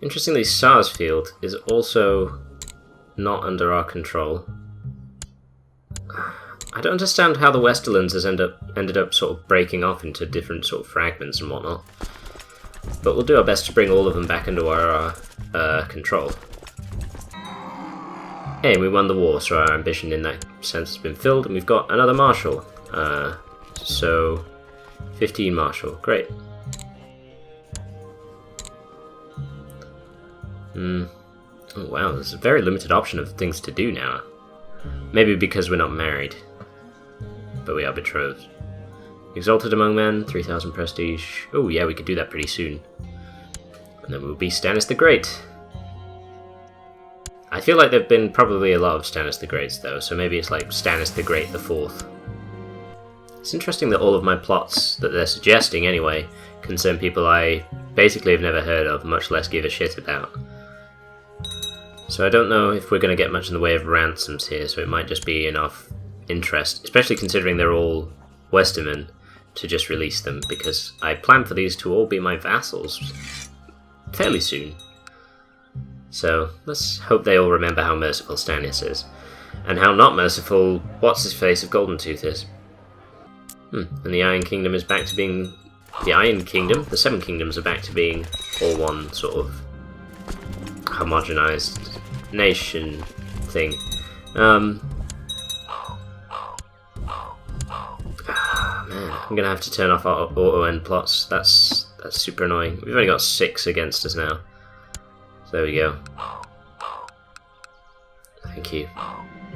Interestingly, Sarsfield is also not under our control. I don't understand how the Westerlands has ended up sort of breaking off into different sort of fragments and whatnot. But we'll do our best to bring all of them back under our control. Hey, we won the war, so our ambition in that sense has been filled, and we've got another marshal. So 15 marshal, great. Oh wow, there's a very limited option of things to do now. Maybe because we're not married, but we are betrothed. Exalted among men, 3,000 prestige. Oh yeah, we could do that pretty soon. And then we'll be Stannis the Great. I feel like there've been probably a lot of Stannis the Greats though, so maybe it's like Stannis the Great the Fourth. It's interesting that all of my plots that they're suggesting anyway concern people I basically have never heard of, much less give a shit about. So I don't know if we're going to get much in the way of ransoms here, so it might just be enough interest, especially considering they're all Westermen, to just release them, because I plan for these to all be my vassals fairly soon. So let's hope they all remember how merciful Stannis is, and how not merciful What's-His-Face of Golden Tooth is. And the Iron Kingdom is back to being... The Iron Kingdom? The Seven Kingdoms are back to being all one sort of homogenized nation thing. Man, I'm gonna have to turn off our auto-end plots. That's super annoying. We've only got 6 against us now. So there we go. Thank you.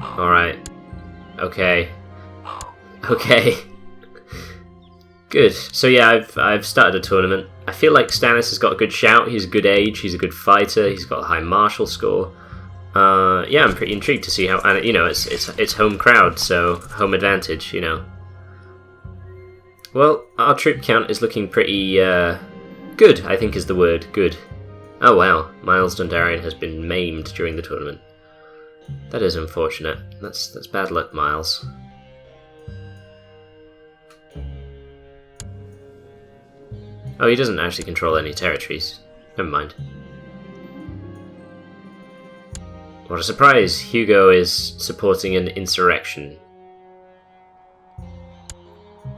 Alright. Okay. Okay. Good. So yeah, I've started a tournament. I feel like Stannis has got a good shout. He's a good age. He's a good fighter. He's got a high martial score. Yeah, I'm pretty intrigued to see how. And you know, it's home crowd, so home advantage. You know. Well, our troop count is looking pretty good. I think is the word. Good. Oh wow, Miles Dondarrion has been maimed during the tournament. That is unfortunate. That's bad luck, Miles. Oh, he doesn't actually control any territories. Never mind. What a surprise! Hugo is supporting an insurrection.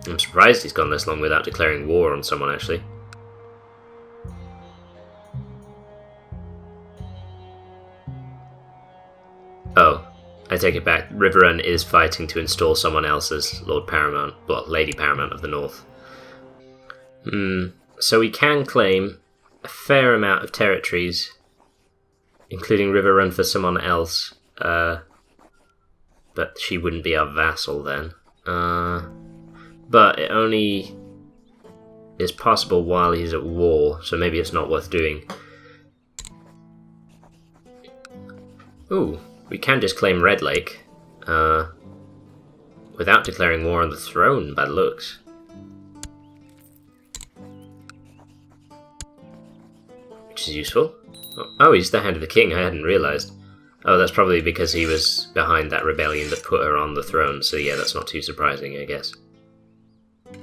I'm surprised he's gone this long without declaring war on someone, actually. Oh, I take it back. Riverrun is fighting to install someone else as Lord Paramount, well, Lady Paramount of the North. So we can claim a fair amount of territories, including Riverrun for someone else, but she wouldn't be our vassal then. But it only is possible while he's at war, so maybe it's not worth doing. Ooh, we can just claim Red Lake, without declaring war on the throne, bad looks. Which is useful. Oh, he's the Hand of the King, I hadn't realised. Oh, that's probably because he was behind that rebellion that put her on the throne, so yeah, that's not too surprising, I guess.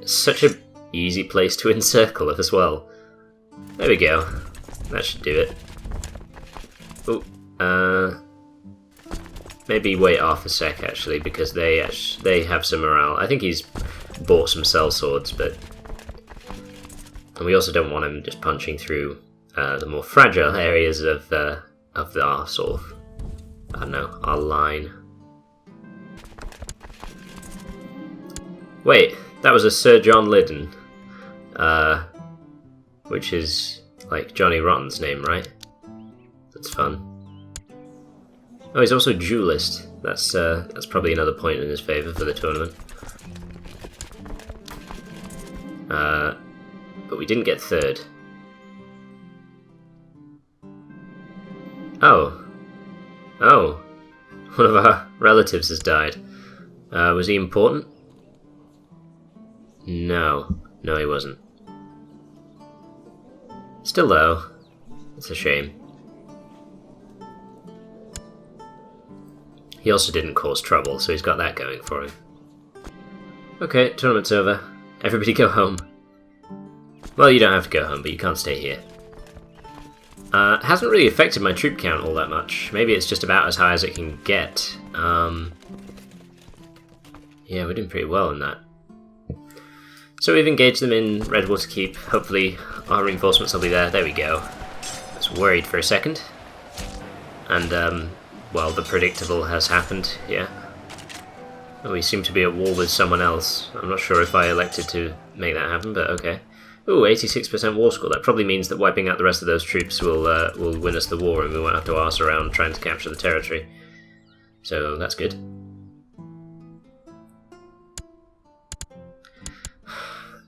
It's such a easy place to encircle as well. There we go. That should do it. Oh, maybe wait off a sec, actually, because they have some morale. I think he's bought some sellswords, but... And we also don't want him just punching through the more fragile areas of our sort of, I don't know, our line. Wait, that was a Sir John Liddon, which is like Johnny Rotten's name, right? That's fun. Oh, he's also duelist. That's probably another point in his favour for the tournament. But we didn't get third. Oh. Oh. One of our relatives has died. Was he important? No. No, he wasn't. Still though, it's a shame. He also didn't cause trouble, so he's got that going for him. Okay, tournament's over. Everybody go home. Well, you don't have to go home, but you can't stay here. Hasn't really affected my troop count all that much. Maybe it's just about as high as it can get. Yeah, we're doing pretty well in that. So we've engaged them in Redwater Keep. Hopefully our reinforcements will be there. There we go. I was worried for a second. And, well, the predictable has happened, yeah. Oh, we seem to be at war with someone else. I'm not sure if I elected to make that happen, but okay. Ooh, 86% war score. That probably means that wiping out the rest of those troops will win us the war and we won't have to arse around trying to capture the territory. So that's good.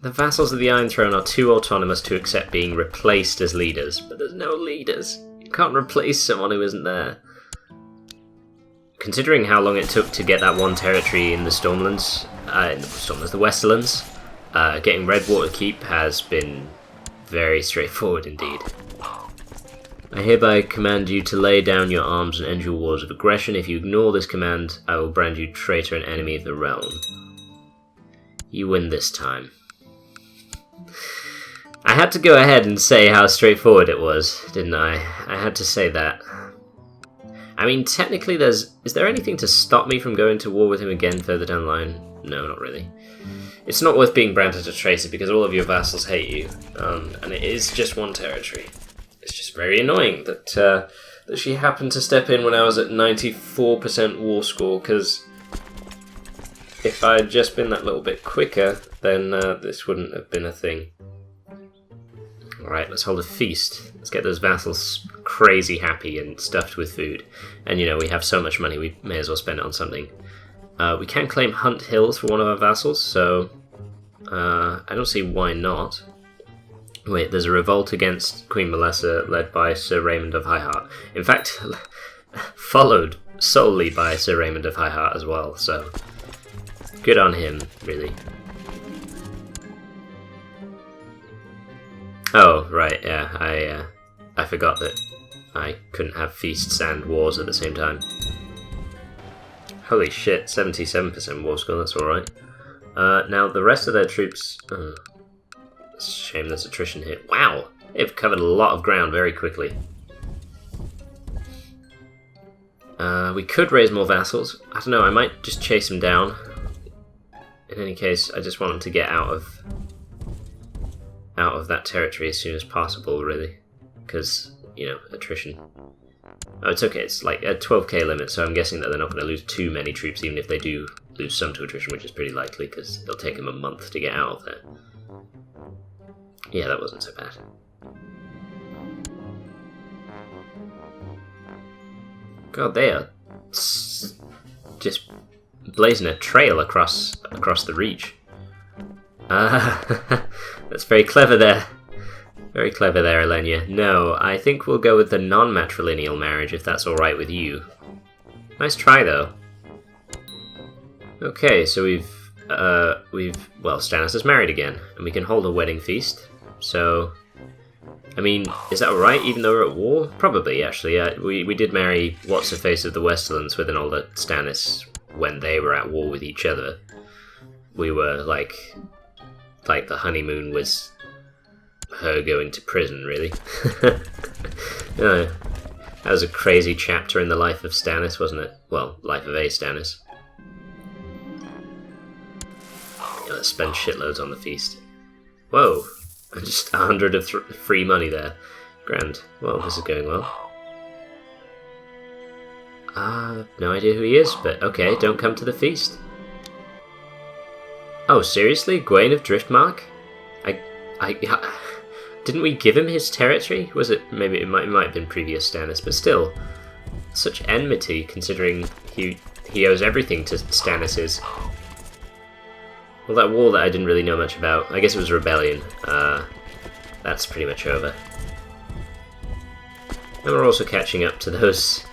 The vassals of the Iron Throne are too autonomous to accept being replaced as leaders. But there's no leaders. You can't replace someone who isn't there. Considering how long it took to get that one territory in the Stormlands, the Westerlands, getting Redwater Keep has been very straightforward indeed. I hereby command you to lay down your arms and end your wars of aggression. If you ignore this command, I will brand you traitor and enemy of the realm. You win this time. I had to go ahead and say how straightforward it was, didn't I? I had to say that. I mean, technically is there anything to stop me from going to war with him again further down the line? No, not really. It's not worth being branded a traitor because all of your vassals hate you, and it is just one territory. It's just very annoying that she happened to step in when I was at 94% war score, because if I had just been that little bit quicker, then this wouldn't have been a thing. Alright, let's hold a feast. Let's get those vassals crazy happy and stuffed with food. And, you know, we have so much money, we may as well spend it on something. We can claim Hunt Hills for one of our vassals, so I don't see why not. Wait, there's a revolt against Queen Melessa led by Sir Raymond of Highheart. In fact, followed solely by Sir Raymond of Highheart as well, so good on him, really. Oh, right, yeah, I forgot that I couldn't have feasts and wars at the same time. Holy shit, 77% war score, that's alright. Now, the rest of their troops... it's a shame there's attrition here. Wow! They've covered a lot of ground very quickly. We could raise more vassals. I don't know, I might just chase them down. In any case, I just want them to get out of that territory as soon as possible, really. Because, you know, attrition. Oh, it's okay, it's like a 12k limit, so I'm guessing that they're not going to lose too many troops, even if they do lose some to attrition, which is pretty likely, because it'll take them a month to get out of there. Yeah, that wasn't so bad. God, they are just blazing a trail across the reach. That's very clever there. Very clever there, Elenia. No, I think we'll go with the non-matrilineal marriage, if that's alright with you. Nice try, though. Okay, so well, Stannis is married again, and we can hold a wedding feast. So, I mean, is that alright, even though we're at war? Probably, actually. We did marry What's-Her-Face of the Westerlands with an older Stannis when they were at war with each other. We were, like the honeymoon was her going to prison, really. That was a crazy chapter in the life of Stannis, wasn't it? Well, life of a Stannis. Yeah, let's spend shitloads on the feast. Whoa, just 100 of free money there. Grand. Well, this is going well. No idea who he is, but okay, don't come to the feast. Oh, seriously? Gwaine of Driftmark? Didn't we give him his territory? Was it? Maybe it might have been previous Stannis, but still. Such enmity, considering he owes everything to Stannis's. Well, that war that I didn't really know much about, I guess it was a rebellion. That's pretty much over. And we're also catching up to those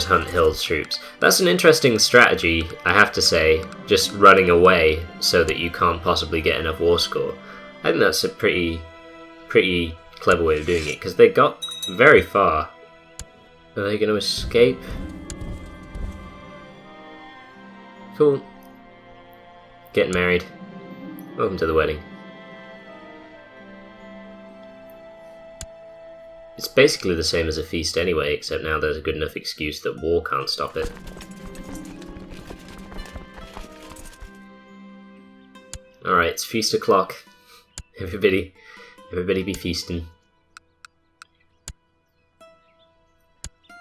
Hunt Hills troops. That's an interesting strategy, I have to say, just running away so that you can't possibly get enough war score. I think that's a pretty clever way of doing it, because they got very far. Are they going to escape? Cool. Getting married. Welcome to the wedding. It's basically the same as a feast anyway, except now there's a good enough excuse that war can't stop it. Alright, it's feast o'clock. Everybody be feasting.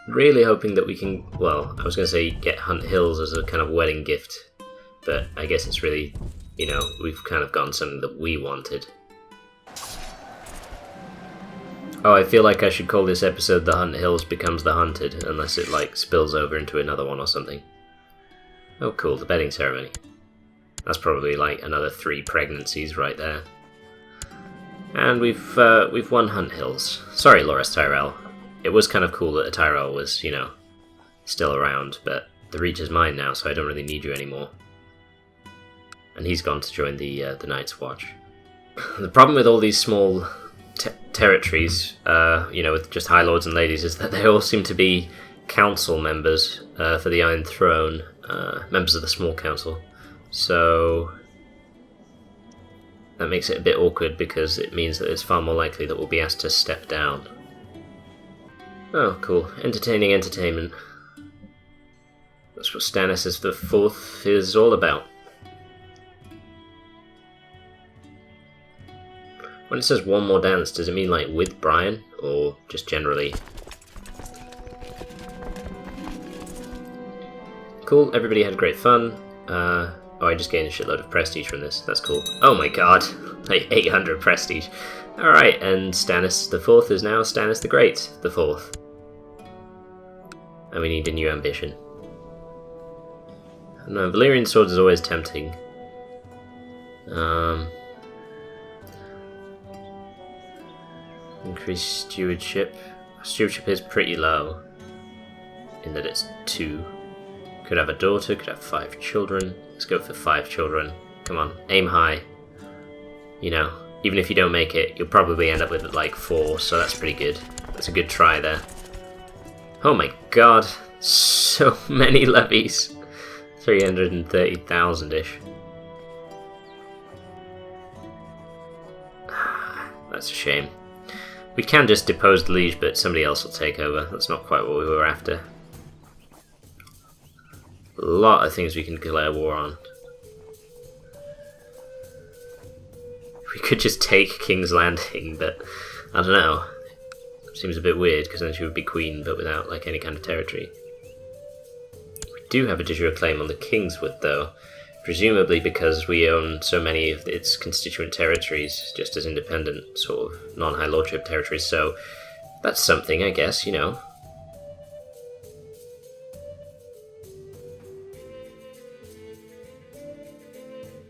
Really hoping that we can, well, I was going to say get Hunt Hills as a kind of wedding gift, but I guess it's really, you know, we've kind of gotten something that we wanted. Oh, I feel like I should call this episode The Hunt Hills Becomes the Hunted, unless it, like, spills over into another one or something. Oh cool, the bedding ceremony. That's probably, like, another 3 pregnancies right there. And we've won Hunt Hills. Sorry, Loras Tyrell. It was kind of cool that a Tyrell was, you know, still around, but the Reach is mine now, so I don't really need you anymore. And he's gone to join the Night's Watch. The problem with all these small territories, you know, with just High Lords and Ladies, is that they all seem to be council members for the Iron Throne, members of the Small Council. So that makes it a bit awkward because it means that it's far more likely that we'll be asked to step down. Oh, cool. Entertaining entertainment. That's what Stannis is the Fourth is all about. When it says one more dance, does it mean like with Brian, or just generally? Cool, everybody had great fun. Oh, I just gained a shitload of prestige from this. That's cool. Oh my god, like 800 prestige. Alright, and Stannis the Fourth is now Stannis the Great the Fourth. And we need a new ambition. No, Valyrian swords is always tempting. Increase stewardship. Stewardship is pretty low, in that it's 2. Could have a daughter, could have 5 children. Let's go for 5 children. Come on, aim high. You know, even if you don't make it, you'll probably end up with like 4, so that's pretty good. That's a good try there. Oh my god, so many levies. 330,000-ish. That's a shame. We can just depose the liege, but somebody else will take over. That's not quite what we were after. A lot of things we can declare war on. We could just take King's Landing, but I don't know. Seems a bit weird, because then she would be queen, but without like any kind of territory. We do have a de jure claim on the Kingswood, though. Presumably because we own so many of its constituent territories, just as independent, sort of non-high lordship territories, so that's something, I guess, you know.